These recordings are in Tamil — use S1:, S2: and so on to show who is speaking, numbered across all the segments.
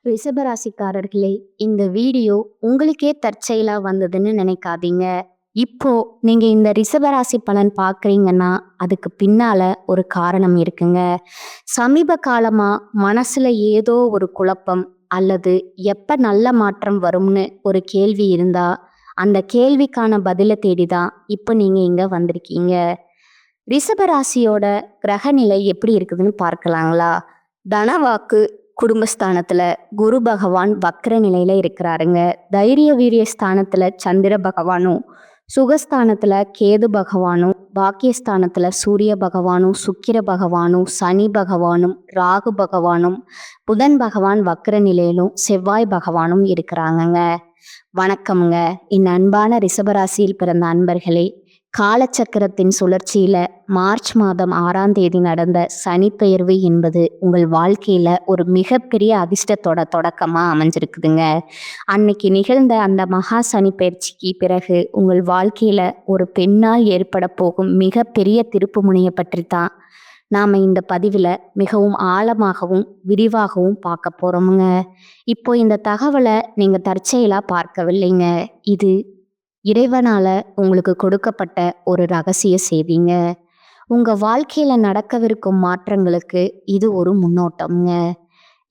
S1: ரிஷபராசிக்காரர்களே, இந்த வீடியோ உங்களுக்கே தற்செயலா வந்ததுன்னு நினைக்காதீங்க. இப்போ நீங்க இந்த ரிஷபராசி பலன் பார்க்குறீங்கன்னா, அதுக்கு பின்னால ஒரு காரணம் இருக்குங்க. சமீப காலமா மனசுல ஏதோ ஒரு குழப்பம் அல்லது எப்ப நல்ல மாற்றம் வரும்னு ஒரு கேள்வி இருந்தா, அந்த கேள்விக்கான பதில தேடி தான் இப்போ நீங்க இங்க வந்திருக்கீங்க. ரிஷபராசியோட கிரகநிலை எப்படி இருக்குதுன்னு பார்க்கலாங்களா? தனவாக்கு குடும்பஸ்தானத்துல குரு பகவான் வக்ர நிலையில இருக்கிறாருங்க. தைரிய வீரிய ஸ்தானத்துல சந்திர பகவானும், சுகஸ்தானத்துல கேது பகவானும், பாக்கியஸ்தானத்துல சூரிய பகவானும், சுக்கிர பகவானும், சனி பகவானும், ராகு பகவானும், புதன் பகவான் வக்ர நிலையிலும், செவ்வாய் பகவானும் இருக்கிறாங்கங்க. வணக்கம்ங்க. என் அன்பான ரிஷபராசியில் பிறந்த அன்பர்களே, காலச்சக்கரத்தின் சுழற்சியில மார்ச் மாதம் 6ஆம் தேதி நடந்த சனிப்பெயர்வு என்பது உங்கள் வாழ்க்கையில ஒரு மிகப்பெரிய அதிர்ஷ்டத்தோட தொடக்கமா அமைஞ்சிருக்குதுங்க. அன்னைக்கு நிகழ்ந்த அந்த மகா சனி பயிற்சிக்கு பிறகு உங்கள் வாழ்க்கையில ஒரு பெண்ணால் ஏற்பட போகும் மிகப்பெரிய திருப்பு முனையை பற்றி தான் நாம இந்த பதிவில் மிகவும் ஆழமாகவும் விரிவாகவும் பார்க்க போறோமுங்க. இப்போ இந்த தகவலை நீங்க தற்செயலா பார்க்கவில்லைங்க. இது இறைவனால உங்களுக்கு கொடுக்கப்பட்ட ஒரு ரகசிய செய்திங்க. உங்க வாழ்க்கையில நடக்கவிருக்கும் மாற்றங்களுக்கு இது ஒரு முன்னோட்டம்ங்க.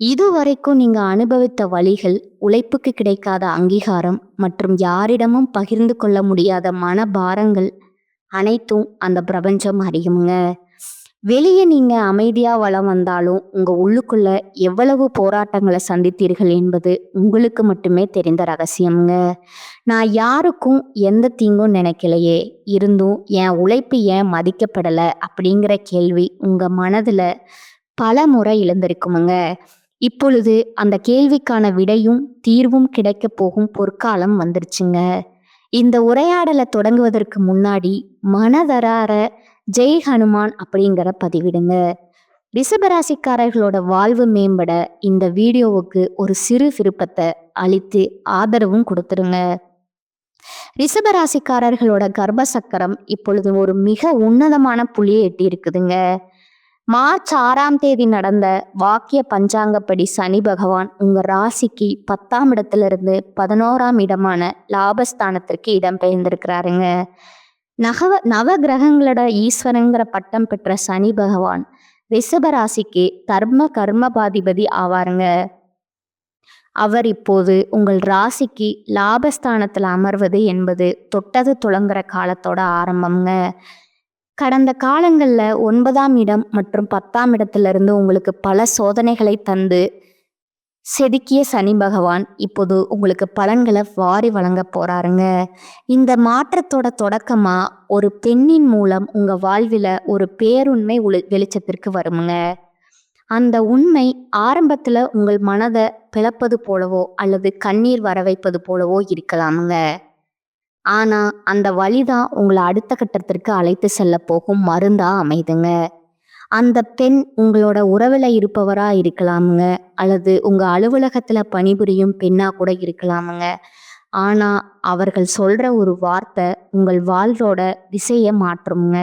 S1: இதுவரைக்கும் நீங்க அனுபவித்த வழிகள், உழைப்புக்கு கிடைக்காத அங்கீகாரம் மற்றும் யாரிடமும் பகிர்ந்து கொள்ள முடியாத மனபாரங்கள் அனைத்தும் அந்த பிரபஞ்சம் அறியுங்க. வெளியே நீங்க அமைதியா வலம் வந்தாலும் உங்க உள்ளுக்குள்ள எவ்வளவு போராட்டங்களை சந்தித்தீர்கள் என்பது உங்களுக்கு மட்டுமே தெரிந்த ரகசியம்ங்க. நான் யாருக்கும் எந்த தீங்கும் நினைக்கலையே, இருந்தும் என் உழைப்பு ஏன் மதிக்கப்படலை அப்படிங்கிற கேள்வி உங்க மனதுல பல முறை எழுந்திருக்குமுங்க. இப்பொழுது அந்த கேள்விக்கான விடையும் தீர்வும் கிடைக்க போகும் பொற்காலம் வந்துருச்சுங்க. இந்த உரையாடலை தொடங்குவதற்கு முன்னாடி மனதரார ஜெய் ஹனுமான் அப்படிங்கிற பதிவிடுங்க. ரிஷபராசிக்காரர்களோட வாழ்வு மேம்பட இந்த வீடியோவுக்கு ஒரு சிறு விருப்பத்தை அளித்து ஆதரவும் கொடுத்துருங்க. ரிஷபராசிக்காரர்களோட கர்ப்ப சக்கரம் இப்பொழுது ஒரு மிக உன்னதமான புள்ளியை எட்டி இருக்குதுங்க. மார்ச் 6ஆம் தேதி நடந்த வாக்கிய பஞ்சாங்கப்படி சனி பகவான் உங்க ராசிக்கு 10ஆம் இடத்திலிருந்து 11ஆம் இடமான லாபஸ்தானத்திற்கு இடம்பெயர்ந்திருக்கிறாருங்க. நவ கிரகங்களோட ஈஸ்வரங்கிற பட்டம் பெற்ற சனி பகவான் ரிஷபராசிக்கு கர்மபாதிபதி ஆவாருங்க. அவர் இப்போது உங்கள் ராசிக்கு லாபஸ்தானத்தில் அமர்வது என்பது தொட்டது துளங்குற காலத்தோட ஆரம்பம்ங்க. கடந்த காலங்களில் 9ஆம் இடம் மற்றும் 10ஆம் இடத்திலிருந்து உங்களுக்கு பல சோதனைகளை தந்து செதுக்கிய சனி பகவான் இப்போது உங்களுக்கு பலன்களை வாரி வழங்க போறாருங்க. இந்த மாற்றத்தோட தொடக்கமா ஒரு பெண்ணின் மூலம் உங்க வாழ்வில் ஒரு பேருண்மை வெளிச்சத்திற்கு வருமுங்க. அந்த உண்மை ஆரம்பத்துல உங்கள் மனதை பிளப்பது போலவோ அல்லது கண்ணீர் வர வைப்பது போலவோ இருக்கலாமுங்க. ஆனா அந்த வழிதான் உங்களை அடுத்த கட்டத்திற்கு அழைத்து செல்ல போகும் மருந்தா அமைதுங்க. அந்த பெண் உங்களோட உறவுல இருப்பவரா இருக்கலாமுங்க, அல்லது உங்க அலுவலகத்துல பணிபுரியும் பெண்ணா கூட இருக்கலாமுங்க. ஆனா அவர்கள் சொல்ற ஒரு வார்த்தை உங்கள் வாழ்வோட திசையை மாற்றுங்க.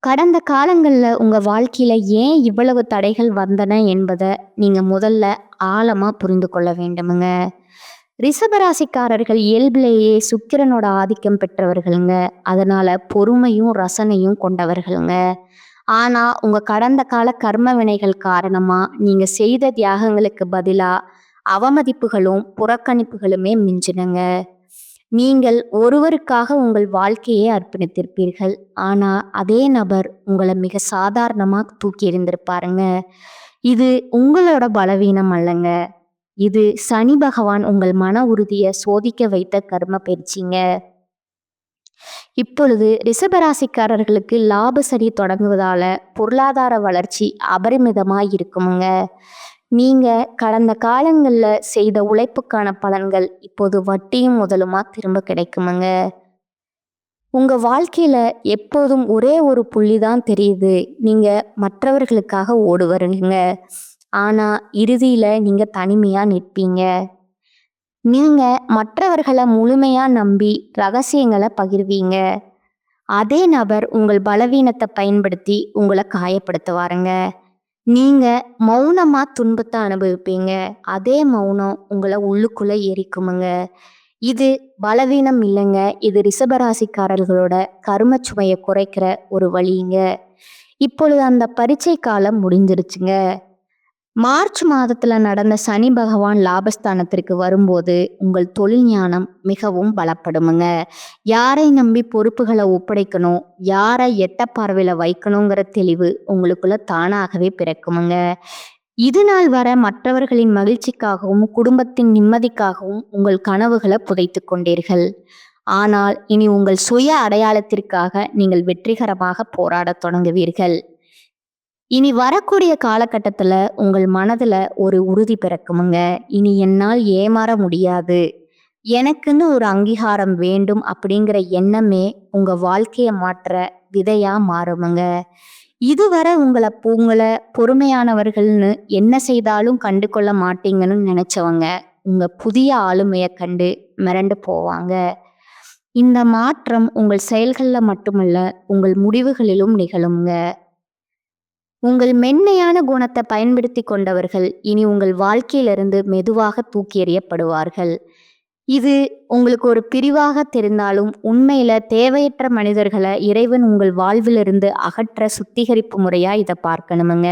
S1: கடந்த காலங்களில் உங்கள் வாழ்க்கையில் ஏன் இவ்வளவு தடைகள் வந்தன என்பதை நீங்கள் முதல்ல ஆழமாக புரிந்து கொள்ள வேண்டுமுங்க. ரிஷபராசிக்காரர்கள் இயல்பிலேயே சுக்கிரனோட ஆதிக்கம் பெற்றவர்களுங்க. அதனால் பொறுமையும் ரசனையும் கொண்டவர்களுங்க. ஆனால் உங்கள் கடந்த கால கர்ம வினைகள் காரணமாக நீங்கள் செய்த தியாகங்களுக்கு பதிலாக அவமதிப்புகளும் புறக்கணிப்புகளுமே மிஞ்சினங்க. நீங்கள் ஒருவருக்காக உங்கள் வாழ்க்கையை அர்ப்பணித்திருப்பீர்கள். ஆனால் அதே நபர் உங்களை மிக சாதாரணமாக தூக்கி எறிந்திருப்பாருங்க. இது உங்களோட பலவீனம் அல்லங்க. இது சனி பகவான் உங்கள் மன உறுதியை சோதிக்க வைத்த கர்ம பயிற்சிங்க. இப்பொழுது ரிஷபராசிக்காரர்களுக்கு லாப சரி தொடங்குவதால பொருளாதார வளர்ச்சி அபரிமிதமாக இருக்குமுங்க. நீங்க கடந்த காலங்களில் செய்த உழைப்புக்கான பலன்கள் இப்போது வட்டியும் முதலுமா திரும்ப கிடைக்குமுங்க. உங்க வாழ்க்கையில எப்போதும் ஒரே ஒரு புள்ளி தான் தெரியுது, நீங்க மற்றவர்களுக்காக ஓடுவீங்க. ஆனா இறுதியில நீங்க தனிமையா நிற்பீங்க. நீங்க மற்றவர்களை முழுமையா நம்பி ரகசியங்களை பகிர்வீங்க. அதே நபர் உங்கள் பலவீனத்தை பயன்படுத்தி உங்களை காயப்படுத்துவாருங்க. நீங்க மௌனமா துன்பத்தை அனுபவிப்பீங்க. அதே மௌனம் உங்கள உள்ளுக்குள்ள எரிக்குமுங்க. இது பலவீனம் இல்லைங்க. இது ரிஷபராசிக்காரர்களோட கருமச் சுமையை குறைக்கிற ஒரு வழிங்க. இப்பொழுது அந்த பரீட்சை காலம் முடிஞ்சிருச்சுங்க. மார்ச் மாதத்துல நடந்த சனி பகவான் லாபஸ்தானத்திற்கு வரும்போது உங்கள் தொழில் ஞானம் மிகவும் பலப்படுமுங்க. யாரை நம்பி பொறுப்புகளை ஒப்படைக்கணும், யாரை எட்ட பார்வையில வைக்கணுங்கிற தெளிவு உங்களுக்குள்ள தானாகவே பிறக்குமுங்க. இது நாள் வர மற்றவர்களின் மகிழ்ச்சிக்காகவும் குடும்பத்தின் நிம்மதிக்காகவும் உங்கள் கனவுகளை புதைத்து கொண்டீர்கள். ஆனால் இனி உங்கள் சுய அடையாளத்திற்காக நீங்கள் வெற்றிகரமாக போராடத் தொடங்குவீர்கள். இனி வரக்கூடிய காலகட்டத்துல உங்கள் மனதுல ஒரு உறுதி பிறக்குமுங்க. இனி என்னால் ஏமாற முடியாது, எனக்குன்னு ஒரு அங்கீகாரம் வேண்டும் அப்படிங்கிற எண்ணமே உங்க வாழ்க்கைய மாற்ற விதையா மாறுமுங்க. இதுவரை உங்களை பொறுமையானவர்கள்னு என்ன செய்தாலும் கண்டு கொள்ள மாட்டீங்கன்னு நினைச்சவங்க உங்க புதிய ஆளுமையை கண்டு மிரண்டு போவாங்க. இந்த மாற்றம் உங்கள் செயல்கள்ல மட்டுமல்ல, உங்கள் முடிவுகளிலும் நிகழுங்க. உங்கள் மென்மையான குணத்தை பயன்படுத்தி கொண்டவர்கள் இனி உங்கள் வாழ்க்கையிலிருந்து மெதுவாக தூக்கி எறியப்படுவார்கள். இது உங்களுக்கு ஒரு பிரிவாக தெரிந்தாலும் உண்மையில தேவையற்ற மனிதர்களை இறைவன் உங்கள் வாழ்விலிருந்து அகற்ற சுத்திகரிப்பு முறையா இதை பார்க்கணுமுங்க.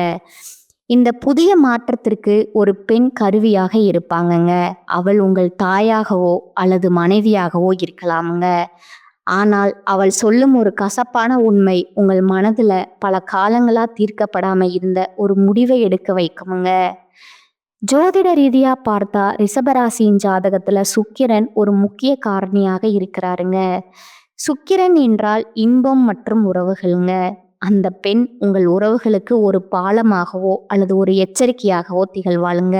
S1: இந்த புதிய மாற்றத்திற்கு ஒரு பெண் கருவியாக இருப்பாங்கங்க. அவள் உங்கள் தாயாகவோ அல்லது மனைவியாகவோ இருக்கலாமுங்க. ஆனால் அவள் சொல்லும் ஒரு கசப்பான உண்மை உங்கள் மனதுல பல காலங்களா தீர்க்கப்படாம இருந்த ஒரு முடிவை எடுக்க வைக்குமுங்க. ஜோதிட ரீதியா பார்த்தா ரிஷபராசியின் ஜாதகத்துல சுக்கிரன் ஒரு முக்கிய காரணியாக இருக்கிறாருங்க. சுக்கிரன் என்றால் இன்பம் மற்றும் உறவுகளுங்க. அந்த பெண் உங்கள் உறவுகளுக்கு ஒரு பாலமாகவோ அல்லது ஒரு எச்சரிக்கையாகவோ திகழ்வாளுங்க.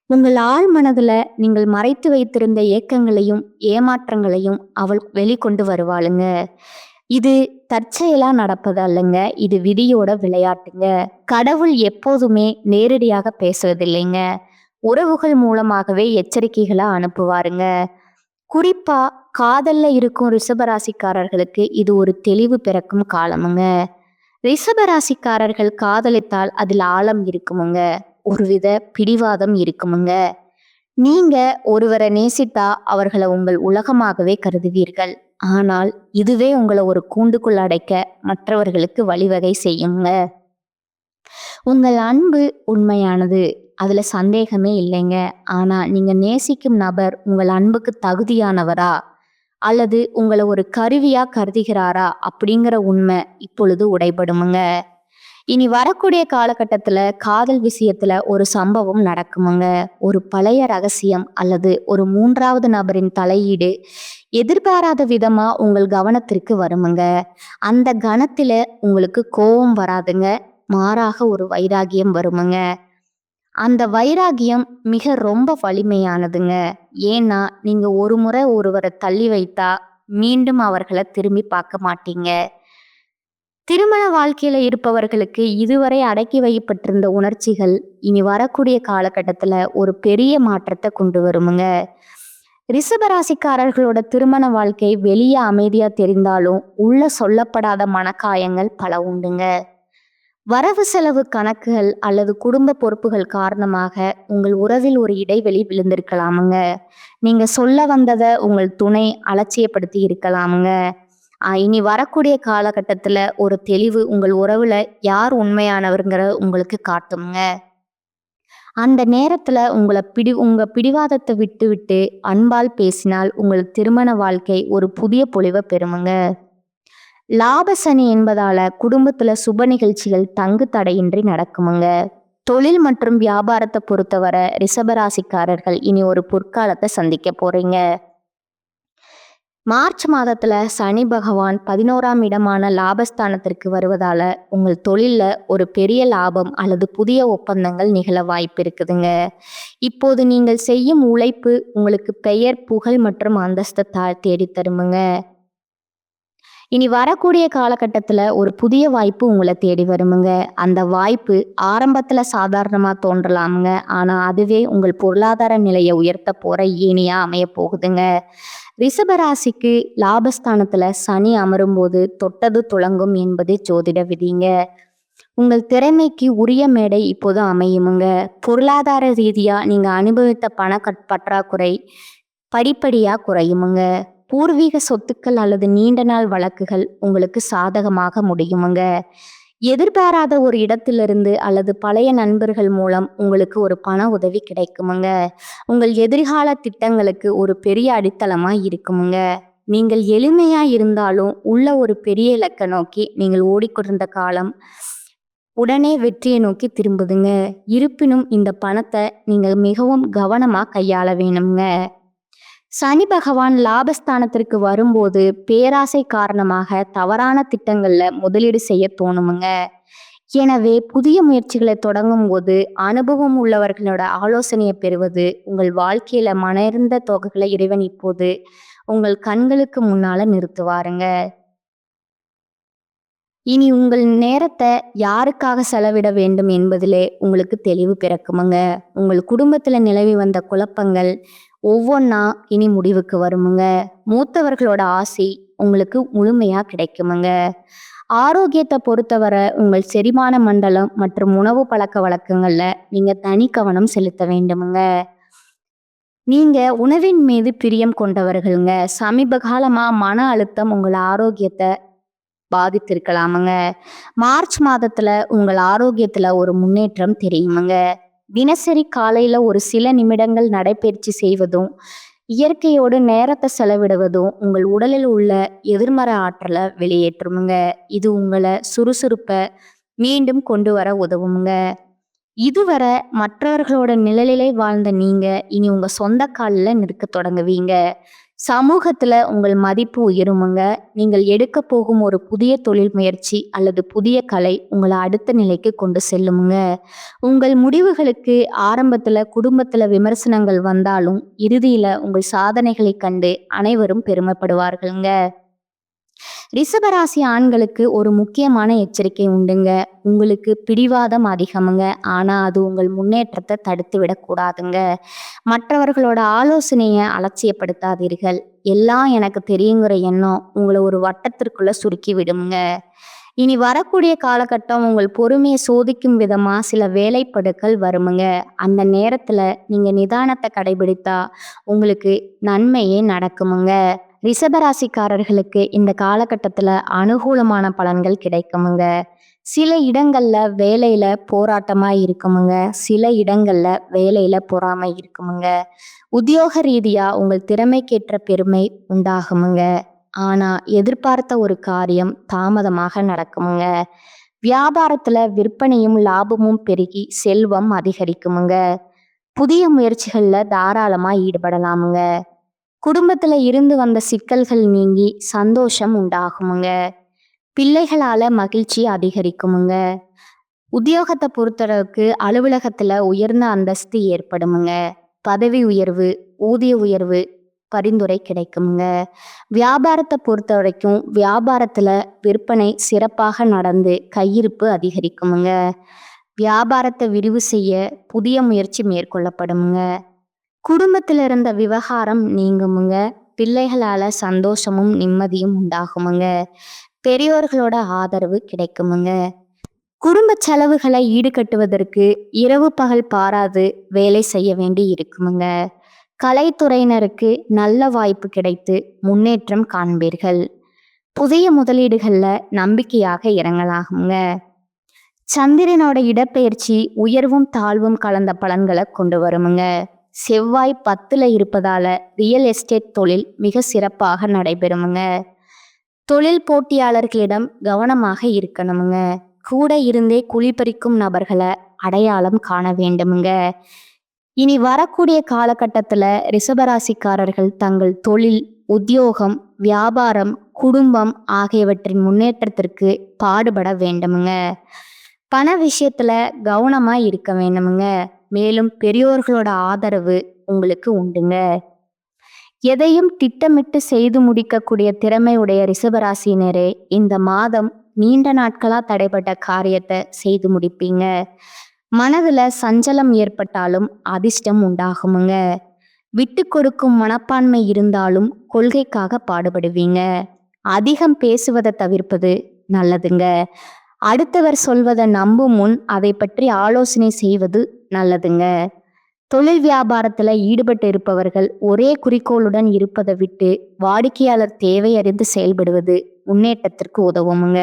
S1: உங்கள் ஆழ் மனதுல நீங்கள் மறைத்து வைத்திருந்த ஏக்கங்களையும் ஏமாற்றங்களையும் அவள் வெளிக்கொண்டு வருவாளுங்க. இது தற்செயலா நடப்பது அல்லங்க, இது விதியோட விளையாட்டுங்க. கடவுள் எப்போதுமே நேரடியாக பேசுவதில்லைங்க, உறவுகள் மூலமாகவே எச்சரிக்கைகளை அனுப்புவாருங்க. குறிப்பா காதல்ல இருக்கும் ரிஷபராசிக்காரர்களுக்கு இது ஒரு தெளிவு பிறக்கும் காலமுங்க. ரிஷபராசிக்காரர்கள் காதலித்தால் அதில் ஆழம் இருக்குமுங்க, ஒருவித பிடிவாதம் இருக்குமுங்க. நீங்க ஒருவரை நேசித்தா அவர்களை உங்கள் உலகமாகவே கருதுவீர்கள். ஆனால் இதுவே உங்களை ஒரு கூண்டுக்குள் அடைக்க மற்றவர்களுக்கு வழிவகை செய்யுங்க. உங்கள் அன்பு உண்மையானது, அதுல சந்தேகமே இல்லைங்க. ஆனா நீங்க நேசிக்கும் நபர் உங்கள் அன்புக்கு தகுதியானவரா அல்லது உங்களை ஒரு கருவியா கருதுகிறாரா அப்படிங்கிற உண்மை இப்பொழுது உடைபடுமுங்க. இனி வரக்கூடிய காலகட்டத்துல காதல் விஷயத்துல ஒரு சம்பவம் நடக்குமுங்க. ஒரு பழைய ரகசியம் அல்லது ஒரு மூன்றாவது நபரின் தலையீடு எதிர்பாராத விதமா உங்கள் கவனத்திற்கு வருமுங்க. அந்த கணத்துல உங்களுக்கு கோபம் வராதுங்க, மாறாக ஒரு வைராகியம் வருமுங்க. அந்த வைராகியம் மிக ரொம்ப வலிமையானதுங்க. ஏன்னா நீங்க ஒரு முறை ஒருவரை தள்ளி வைத்தா மீண்டும் அவர்களை திரும்பி பார்க்க மாட்டீங்க. திருமண வாழ்க்கையில இருப்பவர்களுக்கு இதுவரை அடக்கி வைக்கப்பட்டிருந்த உணர்ச்சிகள் இனி வரக்கூடிய காலகட்டத்துல ஒரு பெரிய மாற்றத்தை கொண்டு வருமுங்க. ரிஷபராசிக்காரர்களோட திருமண வாழ்க்கை வெளியே அமைதியா தெரிந்தாலும் உள்ள சொல்லப்படாத மனக்காயங்கள் பல உண்டுங்க. வரவு செலவு கணக்குகள் அல்லது குடும்ப பொறுப்புகள் காரணமாக உங்கள் உறவில் ஒரு இடைவெளி விழுந்திருக்கலாமுங்க. நீங்க சொல்ல வந்ததை உங்கள் துணை அலட்சியப்படுத்தி இருக்கலாமுங்க. இனி வரக்கூடிய காலகட்டத்துல ஒரு தெளிவு உங்கள் உறவுல யார் உண்மையானவருங்கிற உங்களுக்கு காட்டுங்க. அந்த நேரத்துல உங்க பிடிவாதத்தை விட்டு விட்டு அன்பால் பேசினால் உங்கள் திருமண வாழ்க்கை ஒரு புதிய பொலிவை பெறுமுங்க. லாபசனி என்பதால குடும்பத்துல சுப நிகழ்ச்சிகள் தங்கு தடையின்றி நடக்குமுங்க. தொழில் மற்றும் வியாபாரத்தை பொறுத்தவரை ரிஷபராசிக்காரர்கள் இனி ஒரு பொற்காலத்தை சந்திக்க போறீங்க. மார்ச் மாதத்துல சனி பகவான் 11ஆம் இடமான லாபஸ்தானத்திற்கு வருவதால உங்கள் தொழில்ல ஒரு பெரிய லாபம் அல்லது புதிய ஒப்பந்தங்கள் நிகழ வாய்ப்பு இருக்குதுங்க. இப்போது நீங்கள் செய்யும் உழைப்பு உங்களுக்கு பெயர், புகழ் மற்றும் அந்தஸ்தை தேடி தருமுங்க. இனி வரக்கூடிய காலகட்டத்துல ஒரு புதிய வாய்ப்பு உங்களை தேடி வருமுங்க. அந்த வாய்ப்பு ஆரம்பத்துல சாதாரணமா தோன்றலாமுங்க, ஆனா அதுவே உங்கள் பொருளாதார நிலையை உயர்த்த போற ஏணியா அமைய போகுதுங்க. ரிஷபராசிக்கு லாபஸ்தானத்துல சனி அமரும் போது தொட்டது துளங்கும் என்பது ஜோதிட விதிங்க. உங்கள் திறமைக்கு உரிய மேடை இப்போது அமையுமுங்க. பொருளாதார ரீதியா நீங்க அனுபவித்த பற்றாக்குறை படிப்படியா குறையுமுங்க. பூர்வீக சொத்துக்கள் அல்லது நீண்ட நாள் வழக்குகள் உங்களுக்கு சாதகமாக முடியுமுங்க. எதிர்பாராத ஒரு இடத்திலிருந்து அல்லது பழைய நண்பர்கள் மூலம் உங்களுக்கு ஒரு பண உதவி கிடைக்குமுங்க. உங்கள் எதிர்கால திட்டங்களுக்கு ஒரு பெரிய அடித்தளமா இருக்குமுங்க. நீங்கள் எளிமையா இருந்தாலும் உள்ள ஒரு பெரிய இலக்கை நோக்கி நீங்கள் ஓடிக்கொண்டிருந்த காலம் உடனே வெற்றியை நோக்கி திரும்புதுங்க. இருப்பினும் இந்த பணத்தை நீங்க மிகவும் கவனமா கையாள வேணுங்க. சனி பகவான் லாபஸ்தானத்திற்கு வரும்போது பேராசை காரணமாக தவறான திட்டங்கள்ல முதலீடு செய்ய தோணுமுங்க. எனவே புதிய முயற்சிகளை தொடங்கும் போது அனுபவம் உள்ளவர்களோட ஆலோசனையை பெறுவது உங்கள் வாழ்க்கையில மணர்ந்த தொகைகளை இறைவன் இப்போது உங்கள் கண்களுக்கு முன்னால நிறுத்துவாருங்க. இனி உங்கள் நேரத்தை யாருக்காக செலவிட வேண்டும் என்பதிலே உங்களுக்கு தெளிவு பிறக்குமுங்க. உங்கள் குடும்பத்துல நிலவி வந்த குழப்பங்கள் ஒவ்வொன்றா இனி முடிவுக்கு வருமுங்க. மூத்தவர்களோட ஆசை உங்களுக்கு முழுமையா கிடைக்குமுங்க. ஆரோக்கியத்தை பொறுத்தவரை உங்கள் செரிமான மண்டலம் மற்றும் உணவு பழக்க வழக்கங்கள்ல நீங்க தனி கவனம் செலுத்த வேண்டுமுங்க. நீங்க உணவின் மீது பிரியம் கொண்டவர்களுங்க. சமீப காலமா மன அழுத்தம் உங்கள் ஆரோக்கியத்தை பாதித்திருக்கலாமுங்க. மார்ச் மாதத்துல உங்கள் ஆரோக்கியத்துல ஒரு முன்னேற்றம் தெரியுமுங்க. தினசரி காலையில ஒரு சில நிமிடங்கள் நடைபயிற்சி செய்வதும் இயற்கையோடு நேரத்தை செலவிடுவதும் உங்கள் உடலில் உள்ள எதிர்மறை ஆற்றலை வெளியேற்றுமுங்க. இது உங்களை சுறுசுறுப்பை மீண்டும் கொண்டு வர உதவுமுங்க. இதுவரை மற்றவர்களோட நிழலிலே வாழ்ந்த நீங்க இனி உங்க சொந்த காலில் நிற்க தொடங்குவீங்க. சமூகத்துல உங்கள் மதிப்பு உயருமுங்க. நீங்கள் எடுக்க போகும் ஒரு புதிய தொழில் முயற்சி அல்லது புதிய கலை உங்களை அடுத்த நிலைக்கு கொண்டு செல்லுமுங்க. உங்கள் முடிவுகளுக்கு ஆரம்பத்துல குடும்பத்துல விமர்சனங்கள் வந்தாலும் இறுதியில உங்கள் சாதனைகளை கண்டு அனைவரும் பெருமைப்படுவார்கள்ங்க. ரிஷபராசி ஆண்களுக்கு ஒரு முக்கியமான எச்சரிக்கை உண்டுங்க. உங்களுக்கு பிடிவாதம் அதிகமுங்க. ஆனா அது உங்கள் முன்னேற்றத்தை தடுத்து விடக்கூடாதுங்க. மற்றவர்களோட ஆலோசனையை அலட்சியப்படுத்தாதீர்கள். எல்லாம் எனக்கு தெரியுங்கிற எண்ணம் உங்களை ஒரு வட்டத்திற்குள்ள சுருக்கி விடுங்க. இனி வரக்கூடிய காலகட்டம் உங்கள் பொறுமையை சோதிக்கும் விதமா சில வேலைப்படுக்கள் வருமுங்க. அந்த நேரத்துல நீங்க நிதானத்தை கடைபிடித்தா உங்களுக்கு நன்மையே நடக்குமுங்க. ரிஷபராசிக்காரர்களுக்கு இந்த காலகட்டத்துல அனுகூலமான பலன்கள் கிடைக்குமுங்க. சில இடங்கள்ல வேலையில போராட்டமா இருக்குமுங்க. சில இடங்கள்ல வேலையில பொறாமை இருக்குமுங்க. உத்தியோக ரீதியா உங்கள் திறமைக்கேற்ற பெருமை உண்டாகுமுங்க. ஆனா எதிர்பார்த்த ஒரு காரியம் தாமதமாக நடக்குமுங்க. வியாபாரத்துல விற்பனையும் லாபமும் பெருகி செல்வம் அதிகரிக்குமுங்க. புதிய முயற்சிகள்ல தாராளமா ஈடுபடலாமுங்க. குடும்பத்துல இருந்து வந்த சிக்கல்கள் நீங்கி சந்தோஷம் உண்டாகுமுங்க. பிள்ளைகளால மகிழ்ச்சி அதிகரிக்குமுங்க. உத்தியோகத்தை பொறுத்தளவுக்கு அலுவலகத்துல உயர்ந்த அந்தஸ்து ஏற்படுமுங்க. பதவி உயர்வு, ஊதிய உயர்வு பரிந்துரை கிடைக்குமுங்க. வியாபாரத்தை பொறுத்த வரைக்கும் வியாபாரத்துல விற்பனை சிறப்பாக நடந்து கையிருப்பு அதிகரிக்குமுங்க. வியாபாரத்தை விரிவு செய்ய புதிய முயற்சி மேற்கொள்ளப்படுமுங்க. குடும்பத்தில் இருந்த விவகாரம் நீங்குமுங்க. பிள்ளைகளால சந்தோஷமும் நிம்மதியும் உண்டாகுமுங்க. பெரியோர்களோட ஆதரவு கிடைக்குமுங்க. குடும்ப செலவுகளை ஈடுகட்டுவதற்கு இரவு பகல் பாராது வேலை செய்ய வேண்டி இருக்குமுங்க. கலைத்துறையினருக்கு நல்ல வாய்ப்பு கிடைத்து முன்னேற்றம் காண்பீர்கள். புதிய முதலீடுகள்ல நம்பிக்கையாக இறங்கலாகுங்க. சந்திரனோட இடப்பெயர்ச்சி உயர்வும் தாழ்வும் கலந்த பலன்களை கொண்டு வருமுங்க. செவ்வாய் 10ல இருப்பதால ரியல் எஸ்டேட் தொழில் மிக சிறப்பாக நடைபெறுமுங்க. தொழில் போட்டியாளர்களிடம் கவனமாக இருக்கணுமுங்க. கூட இருந்தே குழிபறிக்கும் நபர்களை அடையாளம் காண வேண்டுமுங்க. இனி வரக்கூடிய காலகட்டத்துல ரிஷபராசிக்காரர்கள் தங்கள் தொழில், உத்தியோகம், வியாபாரம், குடும்பம் ஆகியவற்றின் முன்னேற்றத்திற்கு பாடுபட வேண்டுமுங்க. பண விஷயத்துல கவனமா இருக்க வேண்டுமுங்க. மேலும் பெரியோர்களோட ஆதரவு உங்களுக்கு உண்டுங்க. எதையும் திட்டமிட்டு செய்து முடிக்கக்கூடிய திறமை உடைய ரிஷபராசினரே இந்த மாதம் நீண்ட நாட்களா தடைப்பட்ட காரியத்தை செய்து முடிப்பீங்க. மனதுல சஞ்சலம் ஏற்பட்டாலும் அதிர்ஷ்டம் உண்டாகுமுங்க. விட்டு கொடுக்கும் மனப்பான்மை இருந்தாலும் கொள்கைக்காக பாடுபடுவீங்க. அதிகம் பேசுவதை தவிர்ப்பது நல்லதுங்க. அடுத்தவர் சொல்வதை நம்பும் முன் அதை பற்றி ஆலோசனை செய்வது நல்லதுங்க. தொழில் வியாபாரத்துல ஈடுபட்டு இருப்பவர்கள் ஒரே குறிக்கோளுடன் இருப்பதை விட்டு வாடிக்கையாளர் தேவை அறிந்து செயல்படுவது முன்னேற்றத்திற்கு உதவுமுங்க.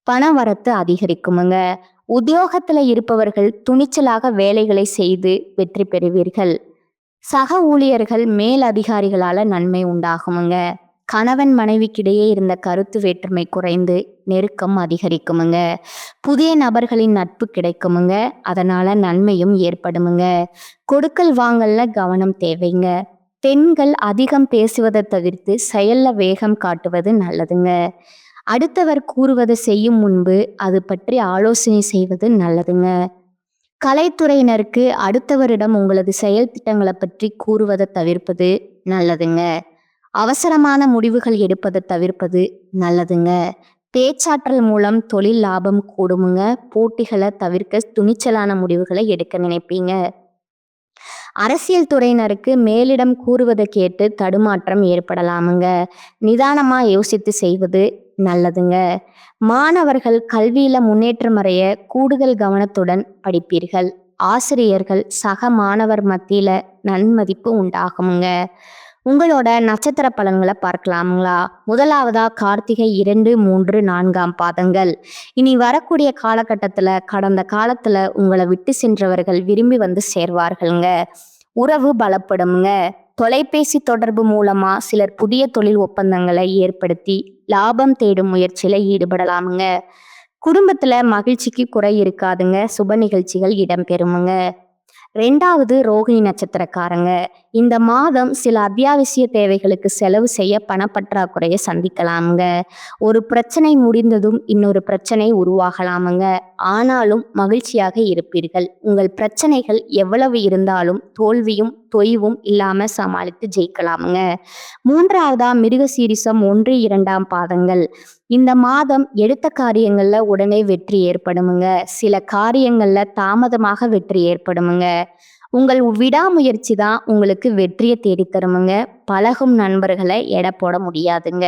S1: பண வரத்து அதிகரிக்குமுங்க. உத்தியோகத்துல இருப்பவர்கள் துணிச்சலாக வேலைகளை செய்து வெற்றி பெறுவீர்கள். சக ஊழியர்கள் மேல் அதிகாரிகளால நன்மை உண்டாகுமுங்க. கணவன் மனைவிக்கிடையே இருந்த கருத்து வேற்றுமை குறைந்து நெருக்கம் அதிகரிக்குமுங்க. புதிய நபர்களின் நட்பு கிடைக்குமுங்க. அதனால நன்மையும் ஏற்படுமுங்க. கொடுக்கல் வாங்கல்ல கவனம் தேவைங்க. பெண்கள் அதிகம் பேசுவதை தவிர்த்து செயல்ல வேகம் காட்டுவது நல்லதுங்க. அடுத்தவர் கூறுவதை செய்யும் முன்பு அது பற்றி ஆலோசனை செய்வது நல்லதுங்க. கலைத்துறையினருக்கு அடுத்தவரிடம் உங்களது செயல் திட்டங்களை பற்றி கூறுவதை தவிர்ப்பது நல்லதுங்க. அவசரமான முடிவுகள் எடுப்பதை தவிர்ப்பது நல்லதுங்க. பேச்சாற்றல் மூலம் தொழில் லாபம் கூடுமுங்க. போட்டிகளை தவிர்க்க துணிச்சலான முடிவுகளை எடுக்க நினைப்பீங்க. அரசியல் துறையினருக்கு மேலிடம் கூறுவதை கேட்டு தடுமாற்றம் ஏற்படலாமுங்க. நிதானமா யோசித்து செய்வது நல்லதுங்க. மாணவர்கள் கல்வியில முன்னேற்றம் அடைய கூடுதல் கவனத்துடன் படிப்பீர்கள். ஆசிரியர்கள் சக மாணவர் மத்தியில நன்மதிப்பு உண்டாகுமுங்க. உங்களோட நட்சத்திர பலன்களை பார்க்கலாமுங்களா? முதலாவதா கார்த்திகை 2, 3, 4ஆம் பாதங்கள். இனி வரக்கூடிய காலகட்டத்துல கடந்த காலத்துல உங்களை விட்டு சென்றவர்கள் விரும்பி வந்து சேர்வார்கள்ங்க. உறவு பலப்படுமுங்க. தொலைபேசி தொடர்பு மூலமா சிலர் புதிய தொழில் ஒப்பந்தங்களை ஏற்படுத்தி லாபம் தேடும் முயற்சியில ஈடுபடலாமுங்க. குடும்பத்துல மகிழ்ச்சிக்கு குறை இருக்காதுங்க. சுப நிகழ்ச்சிகள் இடம்பெறுமுங்க. 2வது ரோகிணி நட்சத்திரக்காரங்க. இந்த மாதம் சில அத்தியாவசிய தேவைகளுக்கு செலவு செய்ய பணப்பற்றாக்குறையை சந்திக்கலாமுங்க. ஒரு பிரச்சனை முடிந்ததும் இன்னொரு பிரச்சனை உருவாகலாமுங்க. ஆனாலும் மகிழ்ச்சியாக இருப்பீர்கள். உங்கள் பிரச்சனைகள் எவ்வளவு இருந்தாலும் தோல்வியும் தொய்வும் இல்லாம சமாளித்து ஜெயிக்கலாமுங்க. 3வதா மிருகசீரிசம் 1, 2ஆம் பாதங்கள். இந்த மாதம் எடுத்த காரியங்கள்ல உடனே வெற்றி ஏற்படுமுங்க. சில காரியங்கள்ல தாமதமாக வெற்றி ஏற்படுமுங்க. உங்கள் விடாமுயற்சி தான் உங்களுக்கு வெற்றியை தேடித்தருமுங்க. பழகும் நண்பர்களை எடை போட முடியாதுங்க.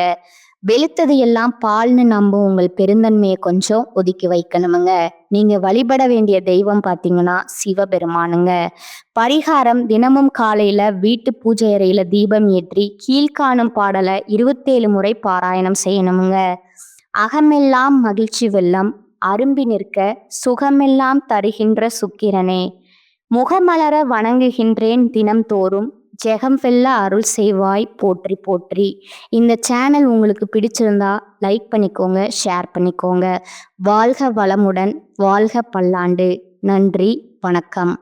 S1: வெளுத்தது எல்லாம் பால்னு நம்பும் உங்கள் பெருந்தன்மையை கொஞ்சம் ஒதுக்கி வைக்கணுமுங்க. நீங்க வழிபட வேண்டிய தெய்வம் பார்த்தீங்கன்னா சிவபெருமானுங்க. பரிகாரம் தினமும் காலையில வீட்டு பூஜை அறையில தீபம் ஏற்றி கீழ்காணும் பாடலை 27 முறை பாராயணம் செய்யணுமுங்க. அகமெல்லாம் மகிழ்ச்சி வெள்ளம் அரும்பி நிற்க சுகமெல்லாம் தருகின்ற சுக்கிரனே, முகமலர வணங்குகின்றேன் தினம்தோறும், ஜெகம் வெல்ல அருள் செய்வாய் போற்றி போற்றி. இந்த சேனல் உங்களுக்கு பிடிச்சிருந்தா லைக் பண்ணிக்கோங்க, ஷேர் பண்ணிக்கோங்க. வாழ்க வளமுடன், வாழ்க பல்லாண்டு. நன்றி, வணக்கம்.